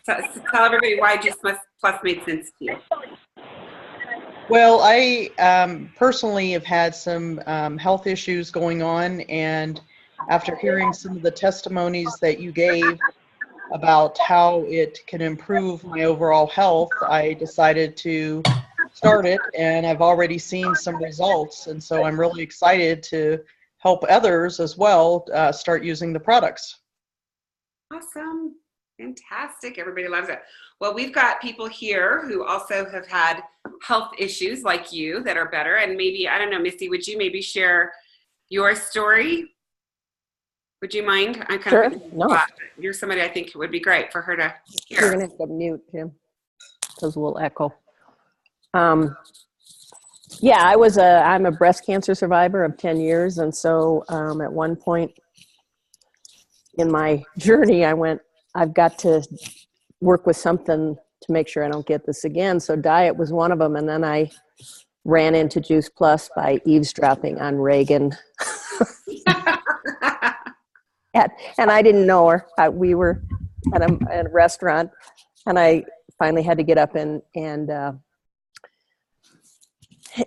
tell everybody why Juice Plus made sense to you. Well, I personally have had some health issues going on, and after hearing some of the testimonies that you gave about how it can improve my overall health, I decided to start it, and I've already seen some results, and so I'm really excited to help others as well start using the products. Awesome. Fantastic. Everybody loves it. Well, we've got people here who also have had health issues like you that are better. And maybe, I don't know, Missy, would you maybe share your story? Would you mind? I'm kind of no. You're somebody I think it would be great for her to hear. You're going to have to mute, Jim, because we'll echo. Yeah, I'm a breast cancer survivor of 10 years. And so at one point in my journey, I've got to work with something to make sure I don't get this again. So diet was one of them. And then I ran into Juice Plus by eavesdropping on Reagan. And I didn't know her. We were at a restaurant, and I finally had to get up and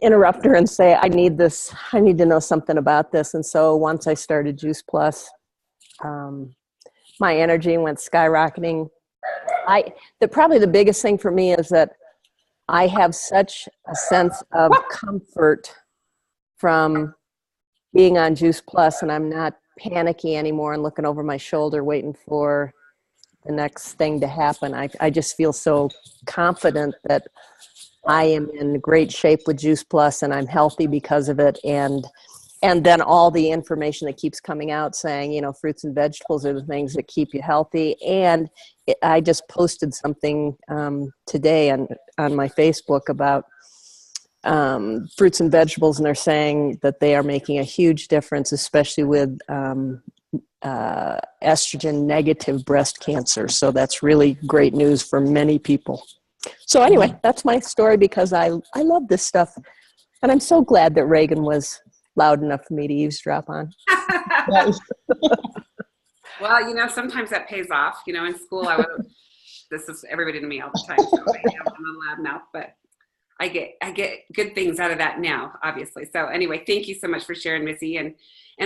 interrupt her and say, I need this. I need to know something about this. And so once I started Juice Plus, my energy went skyrocketing. Probably the biggest thing for me is that I have such a sense of comfort from being on Juice Plus, and I'm not panicky anymore and looking over my shoulder waiting for the next thing to happen. I just feel so confident that I am in great shape with Juice Plus, and I'm healthy because of it. And then all the information that keeps coming out saying, fruits and vegetables are the things that keep you healthy. And I just posted something today on my Facebook about fruits and vegetables, and they're saying that they are making a huge difference, especially with estrogen negative breast cancer. So that's really great news for many people. So anyway, that's my story, because I love this stuff, and I'm so glad that Reagan was loud enough for me to eavesdrop on. Well, sometimes that pays off. In school, this is everybody to me all the time. So I'm a loud mouth, but I get good things out of that now, obviously. So anyway, thank you so much for sharing, Missy, and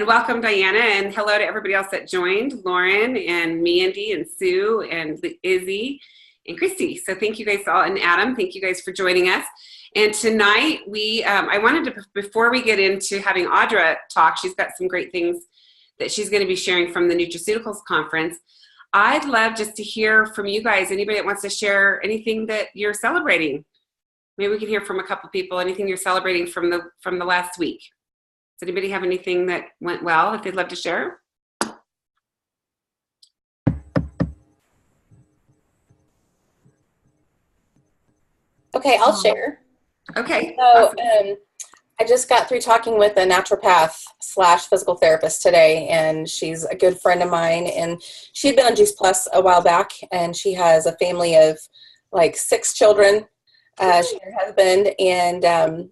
welcome, Diana, and hello to everybody else that joined, Lauren and Mandy and Sue and Izzy and Christy. So thank you guys all, and Adam, thank you guys for joining us. And tonight I wanted to, before we get into having Audra talk, she's got some great things that she's going to be sharing from the Nutraceuticals conference. I'd love just to hear from you guys, anybody that wants to share anything that you're celebrating. Maybe we can hear from a couple people, anything you're celebrating from the last week. Does anybody have anything that went well, if they'd love to share? Okay, I'll share. Okay. So awesome. I just got through talking with a naturopath / physical therapist today, and she's a good friend of mine, and she had been on Juice Plus a while back, and she has a family of like 6 children. She and her husband, and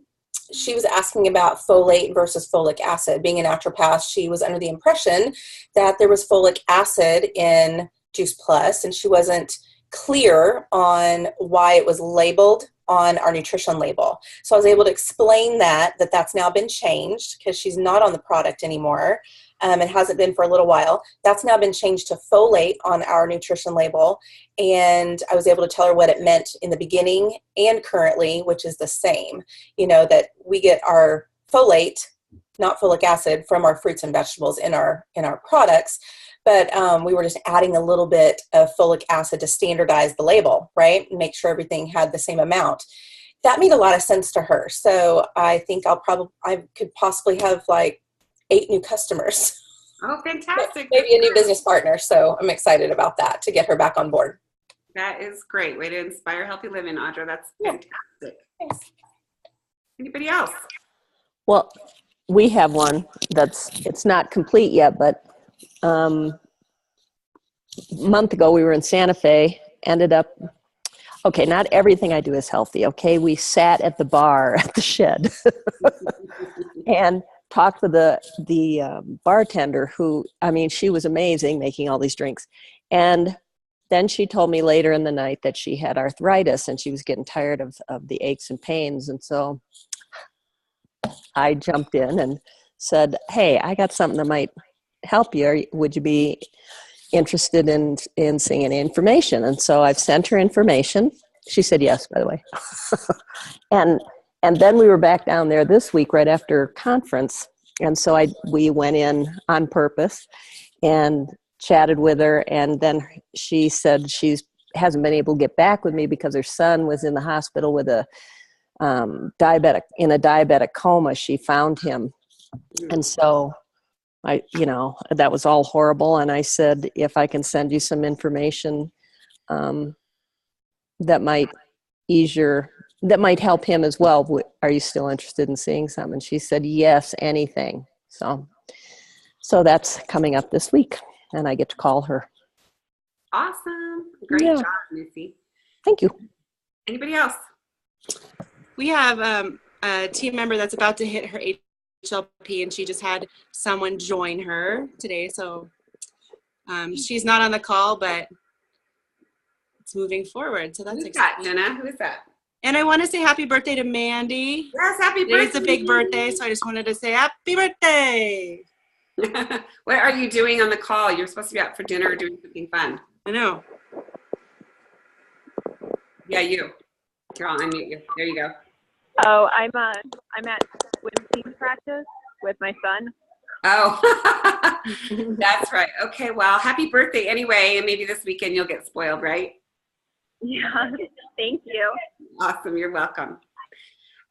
she was asking about folate versus folic acid. Being a naturopath, she was under the impression that there was folic acid in Juice Plus, and she wasn't clear on why it was labeled on our nutrition label. So I was able to explain that's now been changed, because she's not on the product anymore. It hasn't been for a little while. That's now been changed to folate on our nutrition label. And I was able to tell her what it meant in the beginning and currently, which is the same, that we get our folate, not folic acid, from our fruits and vegetables in our products. But we were just adding a little bit of folic acid to standardize the label, right? And make sure everything had the same amount. That made a lot of sense to her. So I think I could possibly have like 8 new customers. Oh, fantastic. Maybe a new business partner. So I'm excited about that, to get her back on board. That is great. Way to inspire healthy living, Audra. That's fantastic. Thanks. Anybody else? Well, we have one it's not complete yet, but a month ago we were in Santa Fe, ended up, okay, not everything I do is healthy, okay? We sat at the bar at the shed and talked with the bartender who, she was amazing making all these drinks. And then she told me later in the night that she had arthritis and she was getting tired of the aches and pains. And so I jumped in and said, hey, I got something that might help you. Would you be interested in seeing any information? And so I've sent her information. She said yes, by the way. and then we were back down there this week right after conference. And so we went in on purpose and chatted with her. And then she said hasn't been able to get back with me because her son was in the hospital with a diabetic coma. She found him. And so that was all horrible. And I said, if I can send you some information that might that might help him as well. Are you still interested in seeing some? And she said, yes, anything. So that's coming up this week, and I get to call her. Awesome. Great job, Missy. Thank you. Anybody else? We have a team member that's about to hit her HLP, and she just had someone join her today. So she's not on the call, but it's moving forward. So that's exciting. Jenna? Who is that? And I want to say happy birthday to Mandy. Yes, happy birthday. It's a big birthday, so I just wanted to say happy birthday. What are you doing on the call? You're supposed to be out for dinner or doing something fun. I know. Yeah, you. Here, I'll unmute you. There you go. Oh, I'm at swim team practice with my son. Oh, that's right. Okay, well, happy birthday anyway, and maybe this weekend you'll get spoiled, right? Yeah, thank you. Awesome, you're welcome.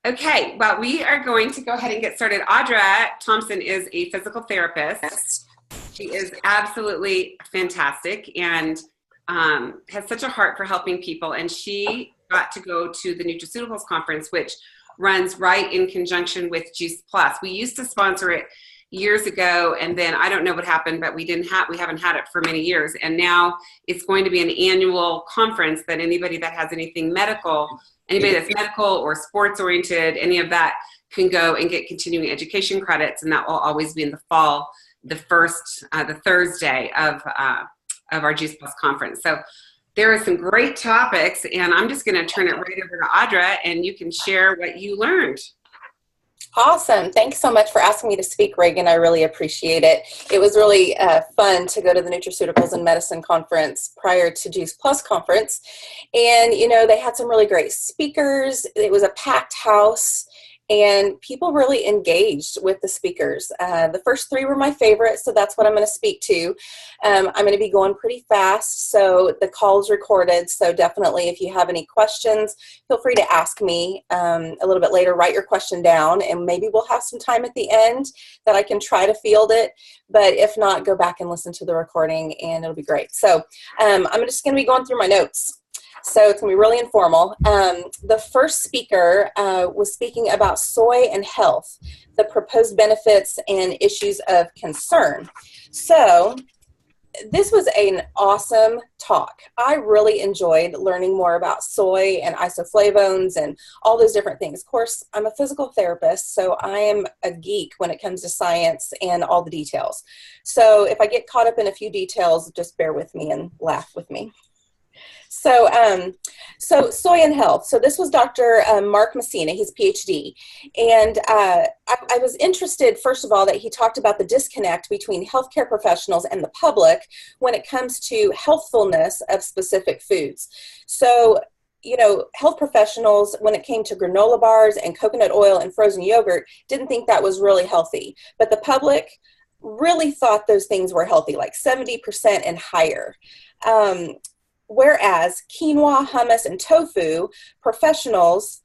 Okay, well, we are going to go ahead and get started. Audra Thompson is a physical therapist. She is absolutely fantastic and has such a heart for helping people, and she got to go to the Nutraceuticals conference, which runs right in conjunction with Juice Plus. We used to sponsor it years ago, and then I don't know what happened, but we haven't had it for many years, and now it's going to be an annual conference that anybody that has anybody that's medical or sports oriented, any of that, can go and get continuing education credits, and that will always be in the fall, the Thursday of our Juice Plus conference. So there are some great topics, and I'm just going to turn it right over to Audra, and you can share what you learned. Awesome. Thanks so much for asking me to speak, Reagan. I really appreciate it. It was really fun to go to the Nutraceuticals and Medicine Conference prior to Juice Plus Conference. And, they had some really great speakers. It was a packed house, and people really engaged with the speakers. The first three were my favorite, so that's what I'm going to speak to. I'm going to be going pretty fast, so the call's recorded, so definitely if you have any questions, feel free to ask me a little bit later. Write your question down, and maybe we'll have some time at the end that I can try to field it, but if not, go back and listen to the recording, and it'll be great. So I'm just going to be going through my notes. So it's going to be really informal. The first speaker was speaking about soy and health, the proposed benefits and issues of concern. So this was an awesome talk. I really enjoyed learning more about soy and isoflavones and all those different things. Of course, I'm a physical therapist, so I am a geek when it comes to science and all the details. So if I get caught up in a few details, just bear with me and laugh with me. So soy and health. So this was Dr. Mark Messina, he's PhD. And I was interested, first of all, that he talked about the disconnect between healthcare professionals and the public when it comes to healthfulness of specific foods. So, health professionals, when it came to granola bars and coconut oil and frozen yogurt, didn't think that was really healthy. But the public really thought those things were healthy, like 70% and higher. Whereas quinoa, hummus, and tofu, professionals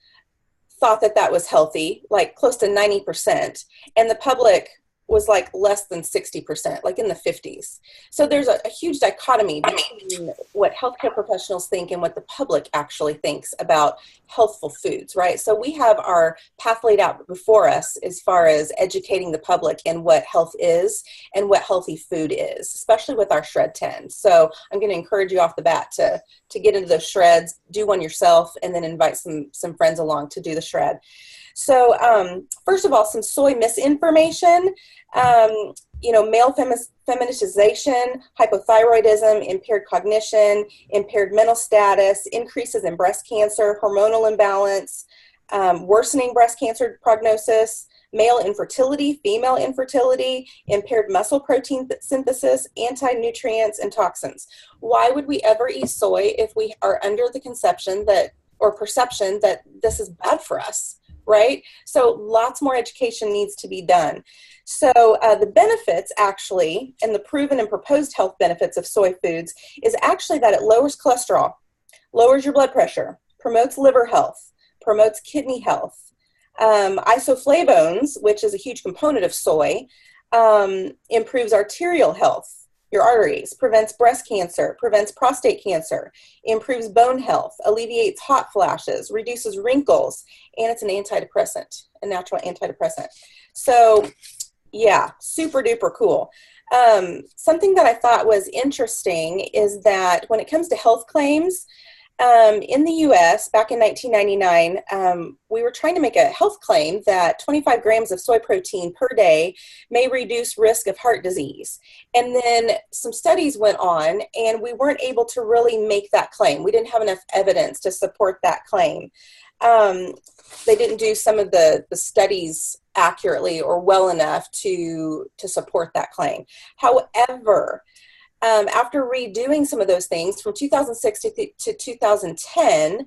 thought that was healthy, like close to 90%, and the public was like less than 60%, like in the 50s. So there's a huge dichotomy between what healthcare professionals think and what the public actually thinks about healthful foods, right? So we have our path laid out before us as far as educating the public in what health is and what healthy food is, especially with our Shred 10. So I'm going to encourage you off the bat to get into those shreds, do one yourself, and then invite some friends along to do the shred. So first of all, some soy misinformation. Male feminization, hypothyroidism, impaired cognition, impaired mental status, increases in breast cancer, hormonal imbalance, worsening breast cancer prognosis, male infertility, female infertility, impaired muscle protein synthesis, anti-nutrients, and toxins. Why would we ever eat soy if we are under the conception that, or perception that this is bad for us, right? So lots more education needs to be done. So the benefits actually, and the proven and proposed health benefits of soy foods is actually that it lowers cholesterol, lowers your blood pressure, promotes liver health, promotes kidney health. Isoflavones, which is a huge component of soy, improves arterial health, your arteries, prevents breast cancer, prevents prostate cancer, improves bone health, alleviates hot flashes, reduces wrinkles, and it's an antidepressant, a natural antidepressant. So yeah, super duper cool. Something that I thought was interesting is that when it comes to health claims, in the US, back in 1999, we were trying to make a health claim that 25 grams of soy protein per day may reduce risk of heart disease. And then some studies went on, and we weren't able to really make that claim. We didn't have enough evidence to support that claim. They didn't do some of the studies accurately or well enough to support that claim. However, after redoing some of those things from 2006 to 2010,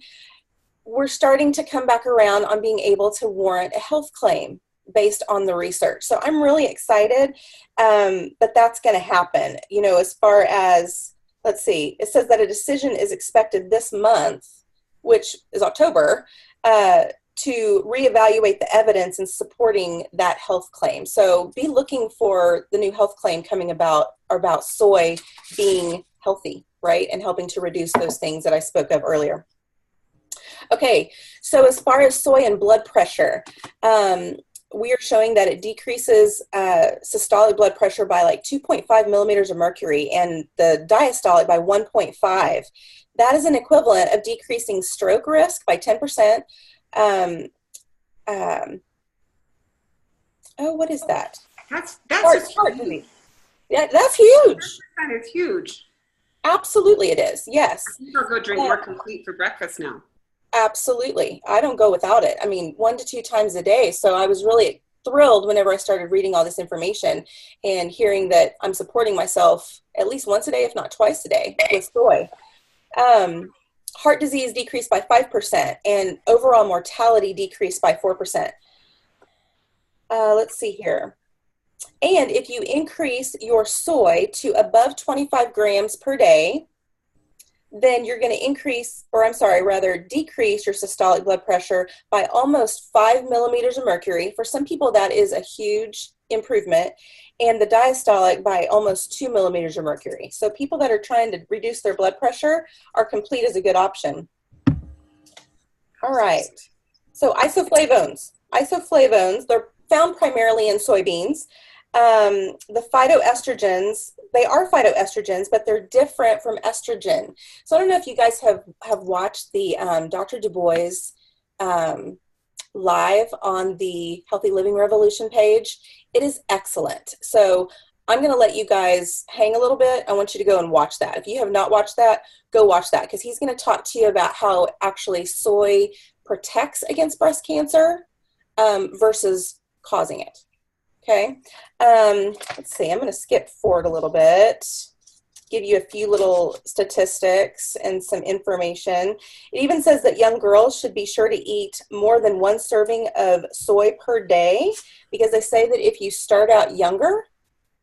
we're starting to come back around on being able to warrant a health claim based on the research. So I'm really excited that that's going to happen. As far as, let's see, it says that a decision is expected this month, which is October, to reevaluate the evidence in supporting that health claim. So be looking for the new health claim coming about soy being healthy, right? And helping to reduce those things that I spoke of earlier. Okay, so as far as soy and blood pressure, we are showing that it decreases systolic blood pressure by like 2.5 millimeters of mercury and the diastolic by 1.5. That is an equivalent of decreasing stroke risk by 10%. What is that? That's heart disease. Yeah, that's huge. That is huge. Absolutely, it is. Yes. I think I'll go drink more complete for breakfast now. Absolutely. I don't go without it. I mean, 1 to 2 times a day. So I was really thrilled whenever I started reading all this information and hearing that I'm supporting myself at least once a day, if not twice a day, with soy. Heart disease decreased by 5% and overall mortality decreased by 4%. Let's see here. And if you increase your soy to above 25 grams per day, then you're going to decrease your systolic blood pressure by almost 5 millimeters of mercury. For some people, that is a huge improvement. And the diastolic by almost 2 millimeters of mercury. So people that are trying to reduce their blood pressure are complete as a good option. All right. So isoflavones. Isoflavones, they're found primarily in soybeans. The phytoestrogens, they are phytoestrogens, but they're different from estrogen. So I don't know if you guys have watched the Dr. Du Bois live on the Healthy Living Revolution page. It is excellent. So I'm going to let you guys hang a little bit. I want you to go and watch that. If you have not watched that, go watch that, because he's going to talk to you about how actually soy protects against breast cancer versus causing it. Okay. Let's see. I'm going to skip forward a little bit, give you a few little statistics and some information. It even says that young girls should be sure to eat more than 1 serving of soy per day, because they say that if you start out younger,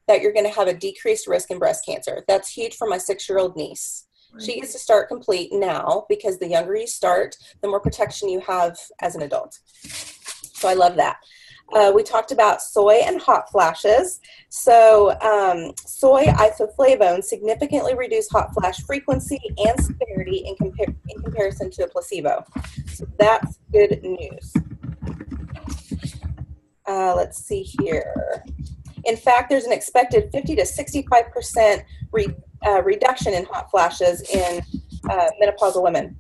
that you're going to have a decreased risk in breast cancer. That's huge for my 6-year-old niece. Right. She gets to start complete now, because the younger you start, the more protection you have as an adult. So I love that. We talked about soy and hot flashes. So soy isoflavones significantly reduce hot flash frequency and severity in comparison to a placebo. So that's good news. Let's see here. In fact, there's an expected 50 to 65% reduction in hot flashes in menopausal women.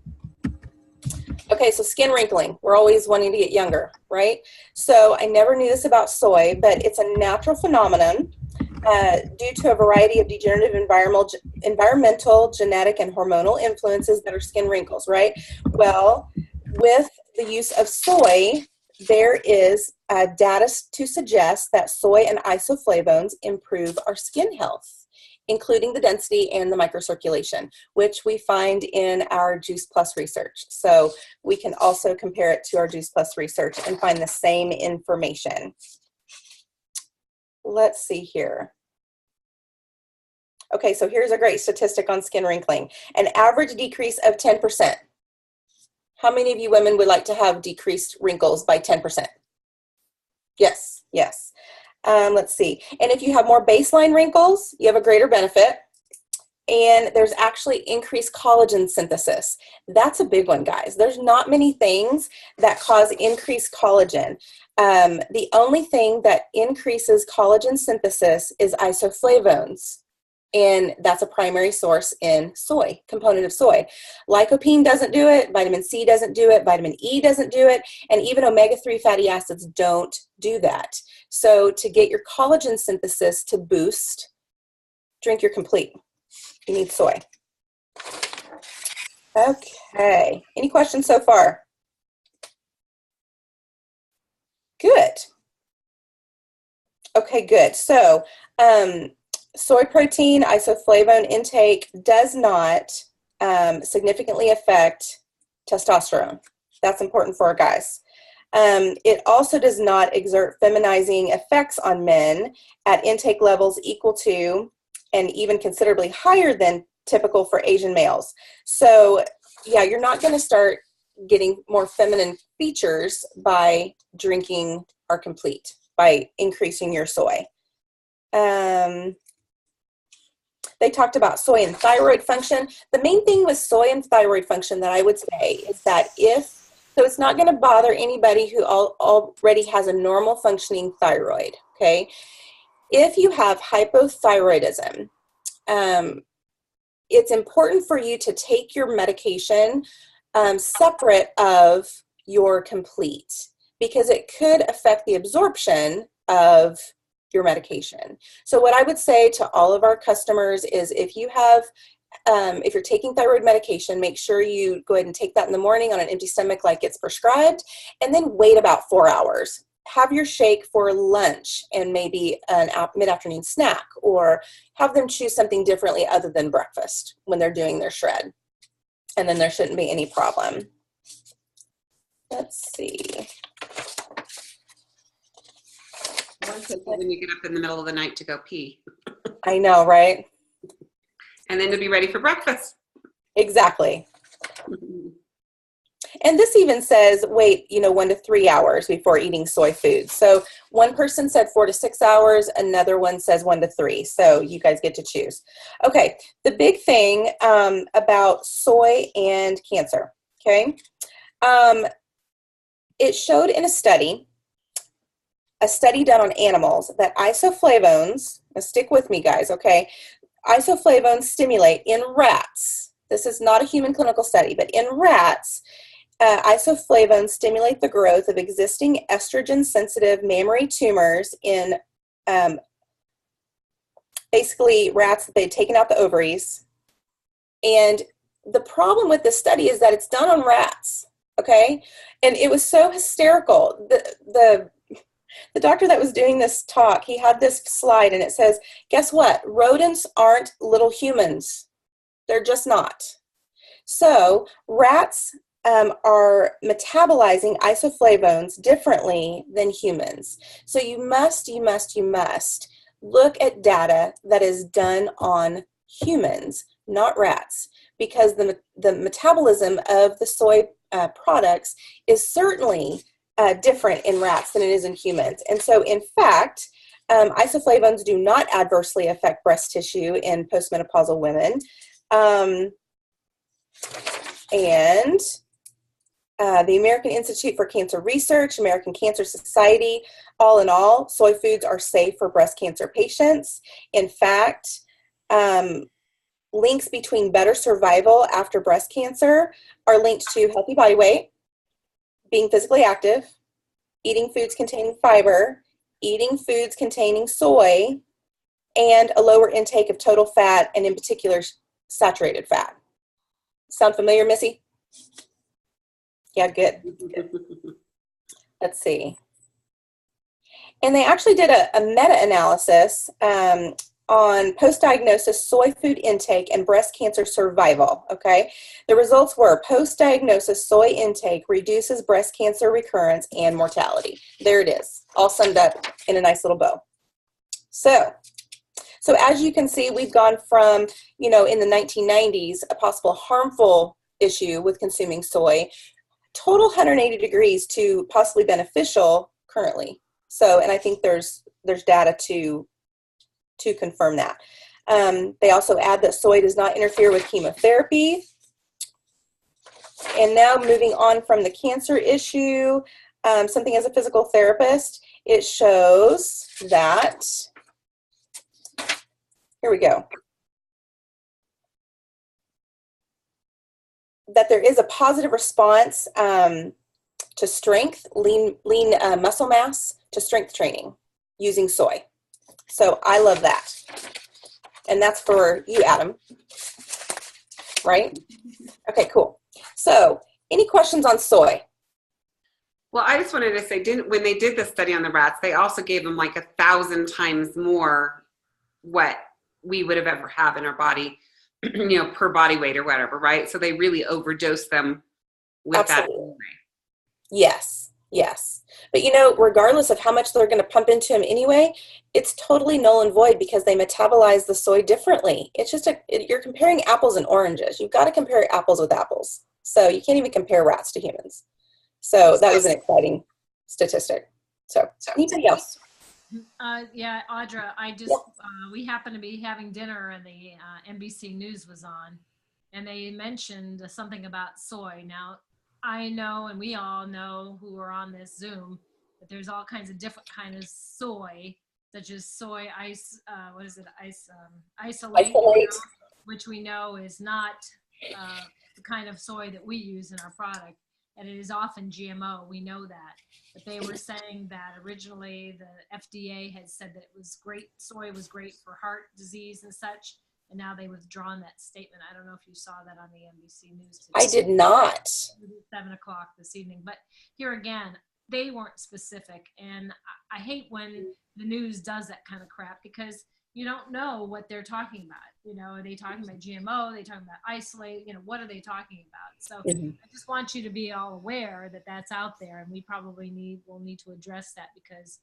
Okay, so skin wrinkling. We're always wanting to get younger, right? So I never knew this about soy, but it's a natural phenomenon. due to a variety of degenerative environmental, genetic, and hormonal influences that are skin wrinkles, right? Well, with the use of soy, there is data to suggest that soy and isoflavones improve our skin health, including the density and the microcirculation, which we find in our Juice Plus research. So we can also compare it to our Juice Plus research and find the same information. Let's see here. Okay, so here's a great statistic on skin wrinkling. An average decrease of 10%. How many of you women would like to have decreased wrinkles by 10%? Yes, yes. Let's see. And if you have more baseline wrinkles, you have a greater benefit. And there's actually increased collagen synthesis. That's a big one, guys. There's not many things that cause increased collagen. The only thing that increases collagen synthesis is isoflavones. And that's a primary source in soy, component of soy. Lycopene doesn't do it, vitamin C doesn't do it, vitamin E doesn't do it, and even omega-3 fatty acids don't do that. So to get your collagen synthesis to boost, drink your complete. You need soy. Okay, any questions so far? Good. Okay, good. So, soy protein isoflavone intake does not significantly affect testosterone. That's important for our guys. It also does not exert feminizing effects on men at intake levels equal to and even considerably higher than typical for Asian males. So yeah, you're not going to start getting more feminine features by drinking our complete, by increasing your soy. They talked about soy and thyroid function. The main thing with soy and thyroid function that I would say is that so it's not going to bother anybody who already has a normal functioning thyroid, okay? If you have hypothyroidism, it's important for you to take your medication separate of your complete, because it could affect the absorption of your medication. So what I would say to all of our customers is if you have, if you're taking thyroid medication, make sure you go ahead and take that in the morning on an empty stomach like it's prescribed, and then wait about 4 hours. Have your shake for lunch and maybe an mid-afternoon snack, or have them choose something differently other than breakfast when they're doing their shred. And then there shouldn't be any problem. Let's see. One tip when you get up in the middle of the night to go pee. I know, right? And then to be ready for breakfast. Exactly. And this even says, wait, 1 to 3 hours before eating soy foods. So one person said 4 to 6 hours. Another one says 1 to 3. So you guys get to choose. Okay. The big thing about soy and cancer, okay? It showed in a study done on animals, that isoflavones, now stick with me guys, okay? Isoflavones stimulate in rats. This is not a human clinical study, but in rats, isoflavones stimulate the growth of existing estrogen-sensitive mammary tumors in basically rats that they'd taken out the ovaries. And the problem with this study is that it's done on rats, okay? And it was so hysterical. The doctor that was doing this talk, he had this slide and it says, guess what? Rodents aren't little humans. They're just not. So rats are metabolizing isoflavones differently than humans. So you must look at data that is done on humans, not rats, because the metabolism of the soy products is certainly different in rats than it is in humans. And so in fact, isoflavones do not adversely affect breast tissue in postmenopausal women. And the American Institute for Cancer Research, American Cancer Society, all in all, soy foods are safe for breast cancer patients. In fact, links between better survival after breast cancer are linked to healthy body weight, being physically active, eating foods containing fiber, eating foods containing soy, and a lower intake of total fat, and in particular, saturated fat. Sound familiar, Missy? Yeah, good. Let's see. And they actually did a meta-analysis on post-diagnosis soy food intake and breast cancer survival, okay? The results were post-diagnosis soy intake reduces breast cancer recurrence and mortality. There it is, all summed up in a nice little bow. So as you can see, we've gone from, in the 1990s, a possible harmful issue with consuming soy, total 180 degrees to possibly beneficial currently. So, and I think there's data to confirm that. They also add that soy does not interfere with chemotherapy. And now moving on from the cancer issue, something as a physical therapist, it shows that, here we go, that there is a positive response to strength, lean muscle mass, to strength training using soy. So I love that. And that's for you, Adam. Right? Okay, cool. So any questions on soy? Well, I just wanted to say, when they did the study on the rats, they also gave them like 1,000 times more what we would have ever had in our body, per body weight or whatever, right? So they really overdosed them with Absolutely. that anyway. Yes, yes. But regardless of how much they're going to pump into them anyway, it's totally null and void because they metabolize the soy differently. It's just you're comparing apples and oranges. You've got to compare apples with apples. So you can't even compare rats to humans. So that was an exciting statistic. So anybody else? Yeah, Audra, we happened to be having dinner and the NBC News was on, and they mentioned something about soy. Now, I know, and we all know who are on this Zoom, that there's all kinds of different kinds of soy, such as soy isolate, which we know is not the kind of soy that we use in our product, and it is often GMO. We know that. But they were saying that originally the FDA had said that soy was great for heart disease and such, and now they've withdrawn that statement. I don't know if you saw that on the NBC News today. I did not. 7:00 this evening. But here again, they weren't specific, and I hate when the news does that kind of crap because you don't know what they're talking about. Are they talking about GMO? Are they talking about isolate? What are they talking about? So I just want you to be all aware that that's out there, and we probably will need to address that because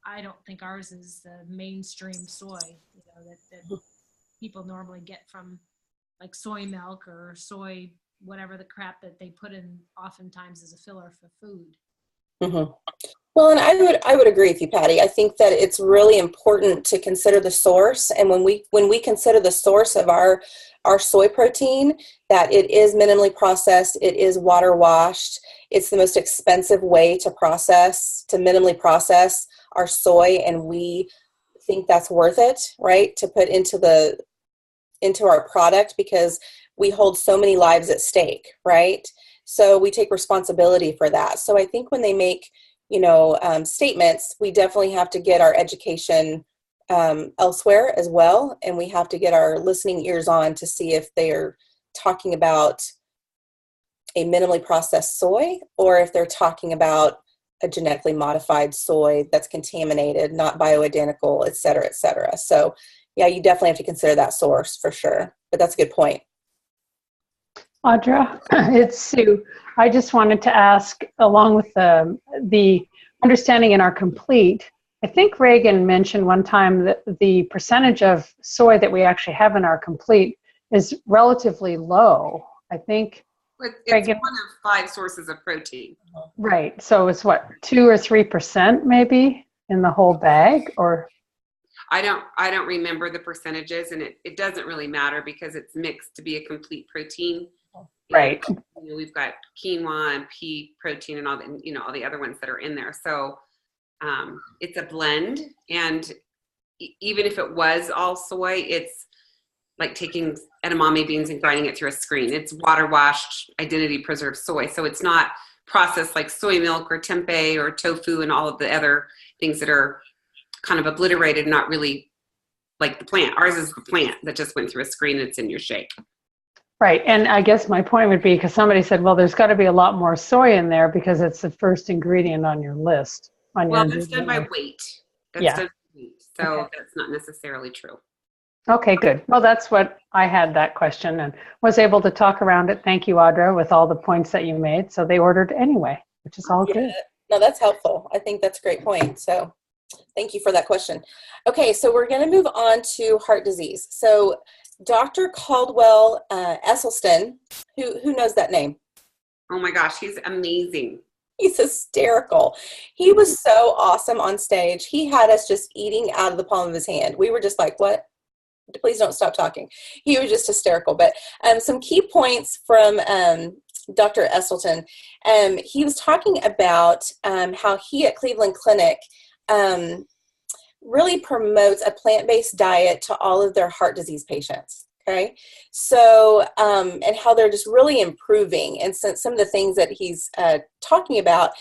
I don't think ours is the mainstream soy, that people normally get from like soy milk or soy, whatever the crap that they put in oftentimes as a filler for food. Mm-hmm. Well, and I would agree with you, Patty. I think that it's really important to consider the source, and when we consider the source of our soy protein, that it is minimally processed, it is water washed, it's the most expensive way to minimally process our soy, and we think that's worth it, right? To put into our product because we hold so many lives at stake, right? So we take responsibility for that. So I think when they make statements, we definitely have to get our education elsewhere as well. And we have to get our listening ears on to see if they're talking about a minimally processed soy or if they're talking about a genetically modified soy that's contaminated, not bioidentical, et cetera, et cetera. So yeah, you definitely have to consider that source for sure. But that's a good point. Audra, it's Sue. I just wanted to ask, along with the understanding in our complete, I think Reagan mentioned one time that the percentage of soy that we actually have in our complete is relatively low. I think It's Reagan, one of 5 sources of protein. right. So it's what, 2 or 3% maybe in the whole bag, or? I don't remember the percentages, and it doesn't really matter because it's mixed to be a complete protein. Right. And, we've got quinoa and pea protein and all the, all the other ones that are in there. So it's a blend, and even if it was all soy, it's like taking edamame beans and grinding it through a screen. It's water washed, identity preserved soy. So it's not processed like soy milk or tempeh or tofu and all of the other things that are kind of obliterated, not really like the plant. Ours is the plant that just went through a screen that's in your shake. Right. And I guess my point would be, because somebody said, well, there's got to be a lot more soy in there because it's the first ingredient on your list. Well, that's done by weight. That's Yeah. done by weight. So Okay. that's not necessarily true. Okay, good. Well, that's what I had that question and was able to talk around it. Thank you, Audra, with all the points that you made. So they ordered anyway, which is all good. No, that's helpful. I think that's a great point. So thank you for that question. Okay, so we're going to move on to heart disease. So Dr. Caldwell Esselstyn, who knows that name? Oh my gosh, he's amazing. He's hysterical. He was so awesome on stage. He had us just eating out of the palm of his hand. We were just like, what? Please don't stop talking. He was just hysterical. But some key points from Dr. Esselstyn. He was talking about how he at Cleveland Clinic really promotes a plant-based diet to all of their heart disease patients. Okay, so and how they're just really improving. And so some of the things that he's talking about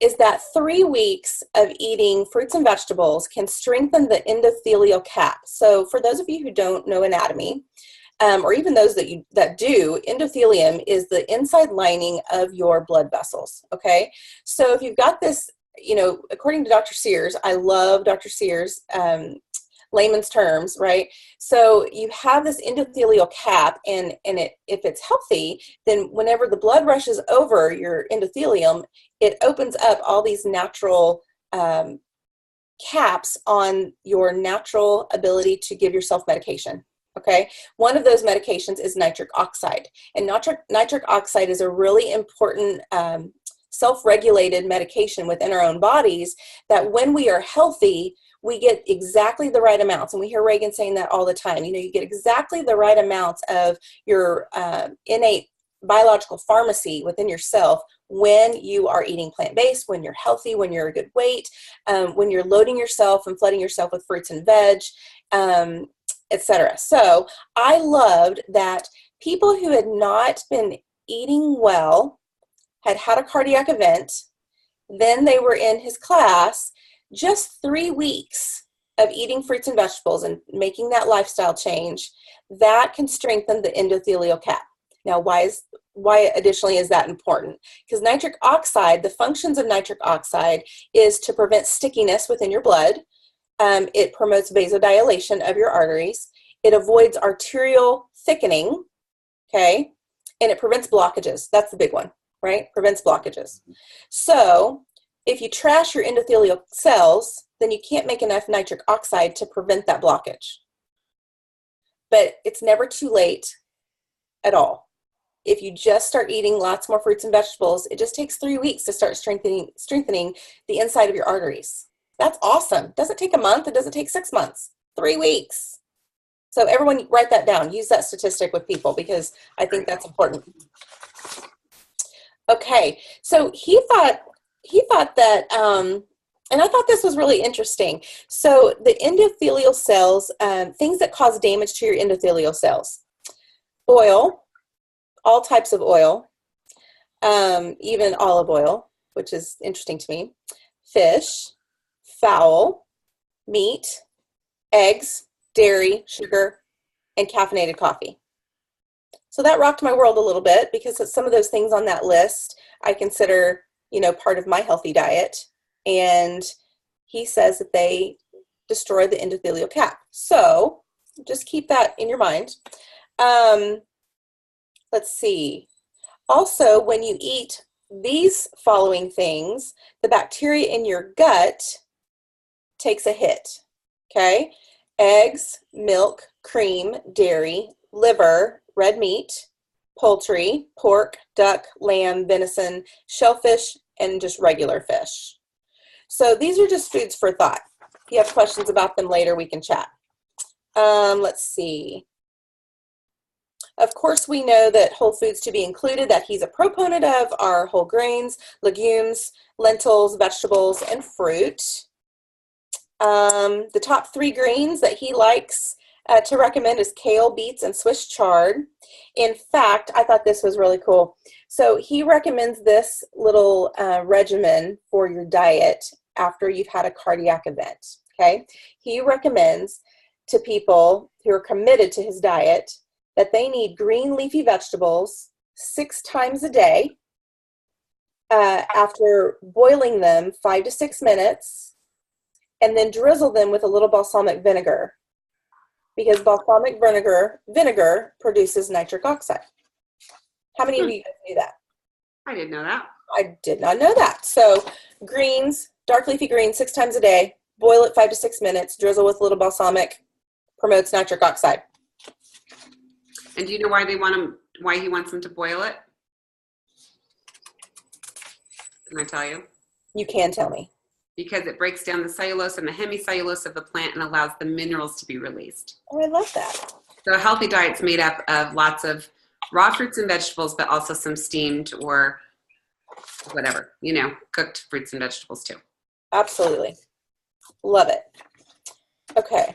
is that 3 weeks of eating fruits and vegetables can strengthen the endothelial cap. So for those of you who don't know anatomy, or even those that do, endothelium is the inside lining of your blood vessels. Okay, so if you've got this, according to Dr. Sears, I love Dr. Sears, layman's terms, right? So you have this endothelial cap, and if it's healthy, then whenever the blood rushes over your endothelium, it opens up all these natural caps on your natural ability to give yourself medication. Okay, one of those medications is nitric oxide, and nitric oxide is a really important self-regulated medication within our own bodies that when we are healthy, we get exactly the right amounts. And we hear Reagan saying that all the time. You get exactly the right amounts of your innate biological pharmacy within yourself when you are eating plant-based, when you're healthy, when you're a good weight, when you're loading yourself and flooding yourself with fruits and veg, etc. So I loved that people who had not been eating well, had a cardiac event, then they were in his class, just 3 weeks of eating fruits and vegetables and making that lifestyle change, that can strengthen the endothelial cap. Now, why additionally is that important? Because nitric oxide, the functions of nitric oxide is to prevent stickiness within your blood. It promotes vasodilation of your arteries. It avoids arterial thickening, okay? And it prevents blockages. That's the big one, right? Prevents blockages. So if you trash your endothelial cells, then you can't make enough nitric oxide to prevent that blockage. But it's never too late at all. If you just start eating lots more fruits and vegetables, it just takes 3 weeks to start strengthening the inside of your arteries. That's awesome. It doesn't take a month. It doesn't take 6 months. 3 weeks. So everyone write that down. Use that statistic with people because I think that's important. Okay, so he thought that, and I thought this was really interesting. So the endothelial cells, things that cause damage to your endothelial cells: oil, all types of oil, even olive oil, which is interesting to me, fish, fowl, meat, eggs, dairy, sugar, and caffeinated coffee. So that rocked my world a little bit because some of those things on that list I consider, part of my healthy diet. And he says that they destroy the endothelial cap. So just keep that in your mind. Let's see. Also, when you eat these following things, the bacteria in your gut takes a hit. Okay? Eggs, milk, cream, dairy, liver, red meat, poultry, pork, duck, lamb, venison, shellfish, and just regular fish. So these are just foods for thought. If you have questions about them later, we can chat. Let's see. Of course, we know that whole foods to be included that he's a proponent of are whole grains, legumes, lentils, vegetables, and fruit. The top 3 greens that he likes to recommend is kale, beets, and Swiss chard. In fact, I thought this was really cool. So he recommends this little regimen for your diet after you've had a cardiac event. Okay. He recommends to people who are committed to his diet that they need green leafy vegetables 6 times a day after boiling them 5 to 6 minutes, and then drizzle them with a little balsamic vinegar, because balsamic vinegar produces nitric oxide. How many of you guys knew that? I didn't know that. I did not know that. So greens, dark leafy greens, 6 times a day, boil it 5 to 6 minutes, drizzle with a little balsamic, promotes nitric oxide. And do you know why why he wants them to boil it? Can I tell you? You can tell me. Because it breaks down the cellulose and the hemicellulose of the plant and allows the minerals to be released. Oh, I love that. So a healthy diet's made up of lots of raw fruits and vegetables, but also some steamed or whatever, cooked fruits and vegetables too. Absolutely. Love it. Okay.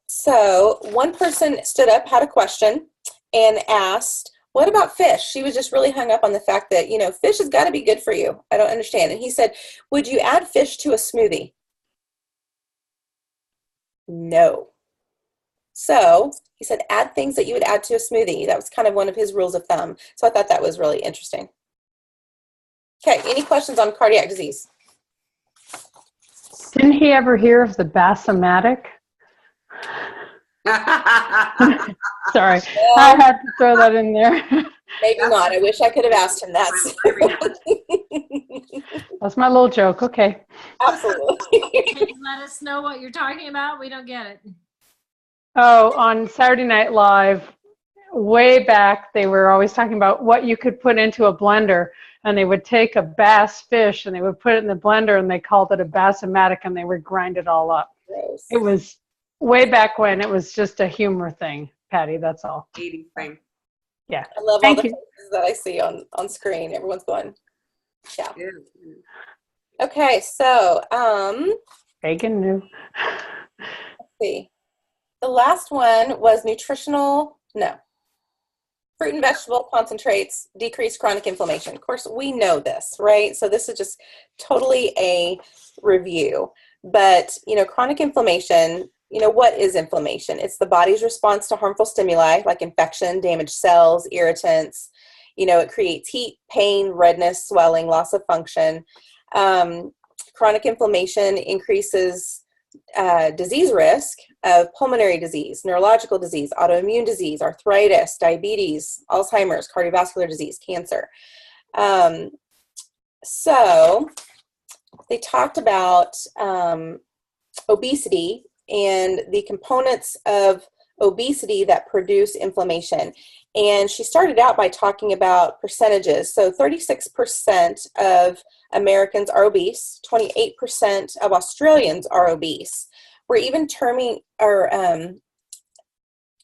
So one person stood up, had a question, and asked, what about fish? She was just really hung up on the fact that, fish has got to be good for you. I don't understand. And he said, would you add fish to a smoothie? No. So he said, add things that you would add to a smoothie. That was kind of one of his rules of thumb. So I thought that was really interesting. Okay, any questions on cardiac disease? Didn't he ever hear of the basematic? Sorry, I had to throw that in there. Maybe not. I wish I could have asked him that. That's my little joke. Okay. Absolutely. Can you let us know what you're talking about? We don't get it. Oh, on Saturday Night Live, way back, they were always talking about what you could put into a blender, and they would take a bass fish and they would put it in the blender, and they called it a basematic, and they would grind it all up. Gross. It was way back when. It was just a humor thing, Patty. That's all. 80s thing. Yeah. I love Thank all the you. faces that I see on screen. Everyone's going, yeah. Yeah. Okay, so Reagan knew. let's see. The last one was fruit and vegetable concentrates decrease chronic inflammation. Of course, we know this, right? So this is just totally a review. But, chronic inflammation, what is inflammation? It's the body's response to harmful stimuli like infection, damaged cells, irritants. It creates heat, pain, redness, swelling, loss of function. Chronic inflammation increases disease risk of pulmonary disease, neurological disease, autoimmune disease, arthritis, diabetes, Alzheimer's, cardiovascular disease, cancer. So they talked about obesity and the components of obesity that produce inflammation. And she started out by talking about percentages. So 36% of Americans are obese, 28% of Australians are obese. We're even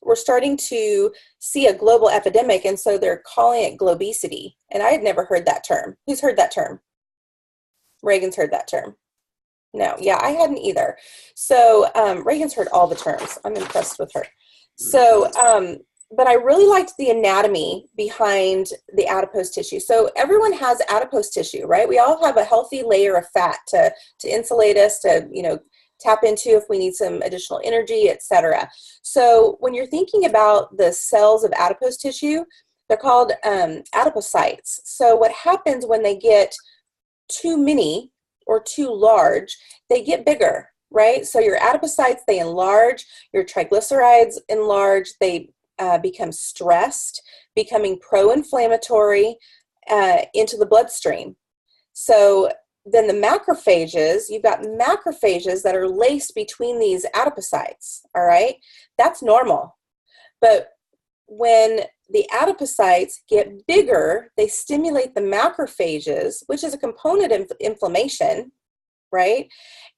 we're starting to see a global epidemic, and so they're calling it globesity. And I had never heard that term. Who's heard that term? Reagan's heard that term. No, yeah, I hadn't either. So Reagan's heard all the terms. I'm impressed with her. So, but I really liked the anatomy behind the adipose tissue. So everyone has adipose tissue, right? We all have a healthy layer of fat to insulate us, to, tap into if we need some additional energy, etc. So when you're thinking about the cells of adipose tissue, they're called adipocytes. So what happens when they get too many or too large, they get bigger, right? So your adipocytes, they enlarge, your triglycerides enlarge, they become stressed, becoming pro-inflammatory into the bloodstream. So then the macrophages, you've got macrophages that are laced between these adipocytes, all right? That's normal. But when the adipocytes get bigger, they stimulate the macrophages, which is a component of inflammation, right?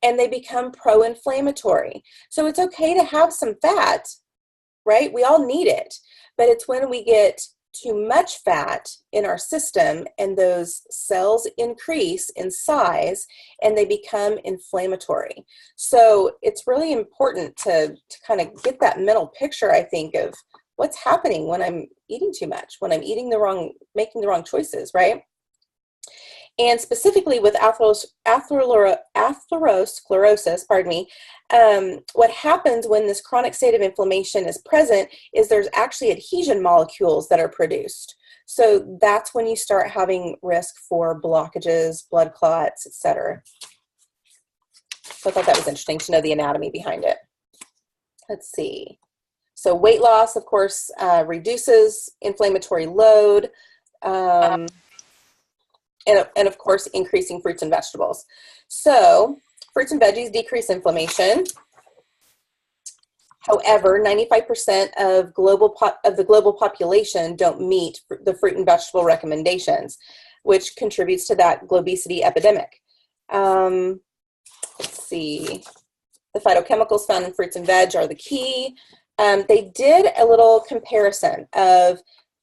And they become pro-inflammatory. So it's okay to have some fat, right? We all need it. But it's when we get too much fat in our system and those cells increase in size and they become inflammatory. So it's really important to kind of get that mental picture, I think, of what's happening when I'm eating too much, when I'm making the wrong choices, right? And specifically with atherosclerosis, pardon me, what happens when this chronic state of inflammation is present is there's actually adhesion molecules that are produced. So that's when you start having risk for blockages, blood clots, etc. So I thought that was interesting to know the anatomy behind it. Let's see. So weight loss, of course, reduces inflammatory load, and of course, increasing fruits and vegetables. So fruits and veggies decrease inflammation. However, 95% of the global population don't meet the fruit and vegetable recommendations, which contributes to that globesity epidemic. Let's see. The phytochemicals found in fruits and veg are the key. They did a little comparison of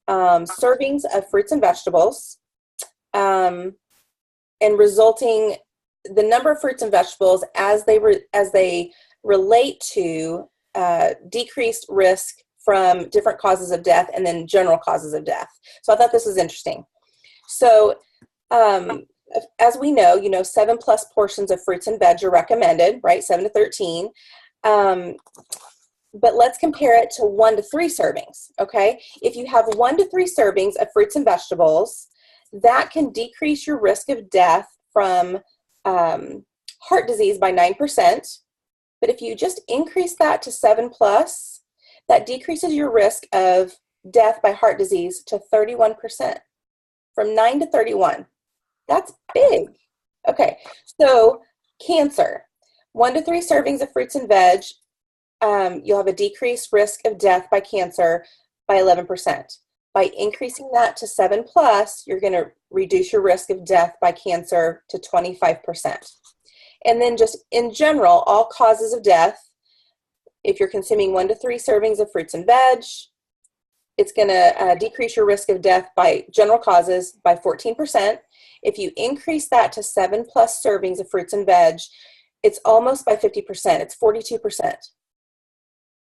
servings of fruits and vegetables and resulting the number of fruits and vegetables as they relate to decreased risk from different causes of death and then general causes of death. So I thought this was interesting. So as we know, 7+ portions of fruits and veg are recommended, right? 7 to 13. But let's compare it to 1 to 3 servings, okay? If you have 1 to 3 servings of fruits and vegetables, that can decrease your risk of death from heart disease by 9%. But if you just increase that to 7+, that decreases your risk of death by heart disease to 31%, from 9 to 31. That's big. Okay, so cancer, 1 to 3 servings of fruits and veg, you'll have a decreased risk of death by cancer by 11%. By increasing that to 7+, you're going to reduce your risk of death by cancer to 25%. And then just in general, all causes of death, if you're consuming 1 to 3 servings of fruits and veg, it's going to decrease your risk of death by general causes by 14%. If you increase that to 7+ servings of fruits and veg, it's almost by 50%. It's 42%.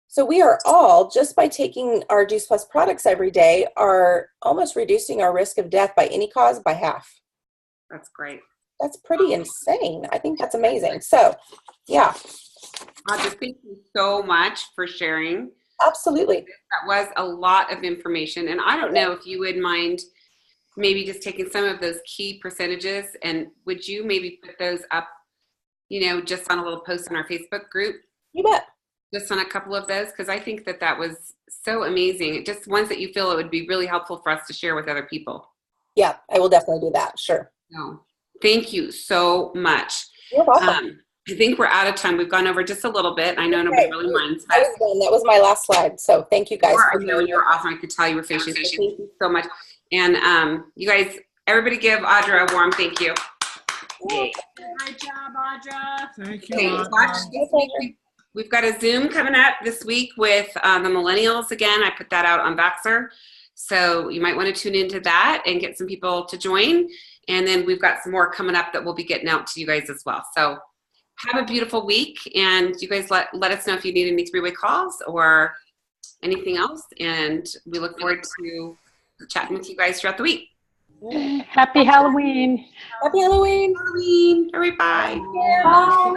So we are all, just by taking our Juice Plus products every day, are almost reducing our risk of death by any cause by half. That's great. That's pretty insane. I think that's amazing. So, yeah. Audra, thank you so much for sharing. Absolutely. That was a lot of information. And I don't know if you would mind maybe just taking some of those key percentages, and would you maybe put those up, just on a little post in our Facebook group? You bet. Just on a couple of those, because I think that was so amazing. Just ones that you feel it would be really helpful for us to share with other people. Yeah, I will definitely do that. Sure. No, thank you so much. You're welcome. I think we're out of time. We've gone over just a little bit. I know nobody really minds. That was my last slide. So thank you guys. I know you're awesome. I could tell you were finishing. So thank you so much. And you guys, everybody give Audra a warm thank you. Great job, Audra. Thank you. Okay, watch this week. We've got a Zoom coming up this week with the millennials again. I put that out on Vaxxer. So you might want to tune into that and get some people to join. And then we've got some more coming up that we'll be getting out to you guys as well. So have a beautiful week. And you guys let us know if you need any 3-way calls or anything else. And we look forward to chatting with you guys throughout the week. Happy Halloween. Happy Halloween. Halloween. All right, bye. Bye.